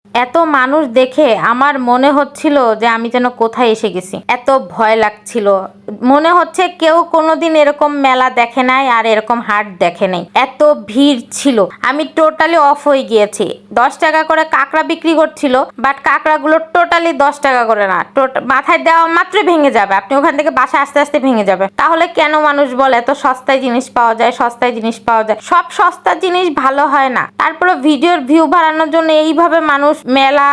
এত মানুষ দেখে আমার মনে হচ্ছিল যে আমি যেন কোথায় এসে গেছি। এত ভয় লাগছিল, মনে হচ্ছে কেউ কোনোদিন এরকম মেলা দেখে নাই আর এরকম হাট দেখে নাই। এত ভিড় ছিল, আমি টোটালি অফ হয়ে গিয়েছি। 10 টাকা করে কাঁকড়া বিক্রি করছিল, বাট কাঁকড়াগুলো টোটালি 10 টাকা করে না, মাথায় দেওয়া মাত্র ভেঙে যাবে, আপনি ওখান থেকে বাসা আস্তে আস্তে ভেঙে যাবে। তাহলে কেন মানুষ বলে এত সস্তায় জিনিস পাওয়া যায়, সস্তায় জিনিস পাওয়া যায়? সব সস্তা জিনিস ভালো হয় না। তারপরে ভিডিওর ভিউ বাড়ানোর জন্য এইভাবে মানুষ মেলা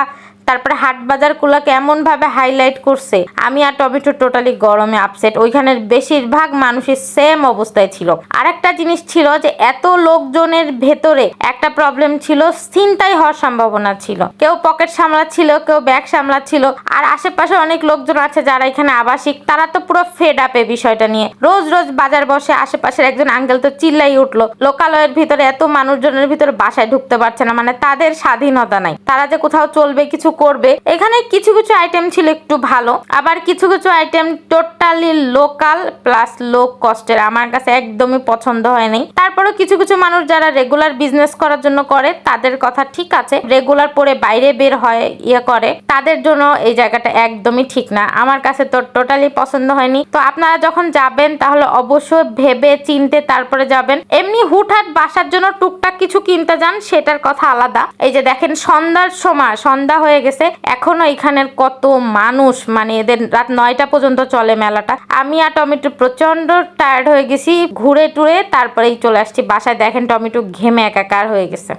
তারপরে হাট বাজার গুলাকে এমন ভাবে হাইলাইট করছে, আমি আর টমেটো টোটালি গরমে আপসেট। ওইখানের বেশিরভাগ মানুষের সেম অবস্থায় ছিল। আরেকটা জিনিস ছিল যে এত লোকজনের ভেতরে একটা প্রবলেম ছিল, ছিনতাই হওয়ার সম্ভাবনা ছিল। কেউ পকেট সামলাচ্ছিল, কেউ ব্যাগ সামলাচ্ছিল। আর আশেপাশে অনেক লোকজন আছে যারা এখানে আবাসিক, তারা তো পুরো ফেড আপ এই বিষয়টা নিয়ে। রোজ রোজ বাজার বসে, আশেপাশের একজন আঙ্কেল তো চিল্লাই উঠলো, লোকালয়ের ভিতরে এত মানুষজনের ভিতরে বাসায় ঢুকতে পারছে না, মানে তাদের স্বাধীনতা নাই, তারা যে কোথাও চলবে কিছু করবে। এখানে কিছু কিছু আইটেম ছিল একটু ভালো, আবার কিছু কিছু item totally local plus low কস্টের, আমার কাছে একদমই পছন্দ হয়নি। তারপরে কিছু কিছু মানুষ যারা রেগুলার বিজনেস করার জন্য করে, তাদের কথা ঠিক আছে, রেগুলার পরে বাইরে বের হয় করে, তাদের জন্য এই জায়গাটা একদমই ঠিক না। আমার কাছে তো টোটালি পছন্দ হয়নি। তো আপনারা যখন যাবেন তাহলে অবশ্যই ভেবে চিনতে তারপরে যাবেন। এমনি হুটহাট বাসার জন্য টুকটাক কিছু কিনতে যান, সেটার কথা আলাদা। এই যে দেখেন সন্ধ্যার সময়, সন্ধ্যা হয়ে গেছে, এখনো এখানের কত মানুষ, মানে এদের রাত 9টা পর্যন্ত চলে মেলাটা। আমি আর টমেটো প্রচন্ড টায়ার্ড হয়ে গেছি ঘুরে টুরে, তারপরেই চলে আসছি বাসায়। দেখেন টমেটো ঘেমে একাকার হয়ে গেছে।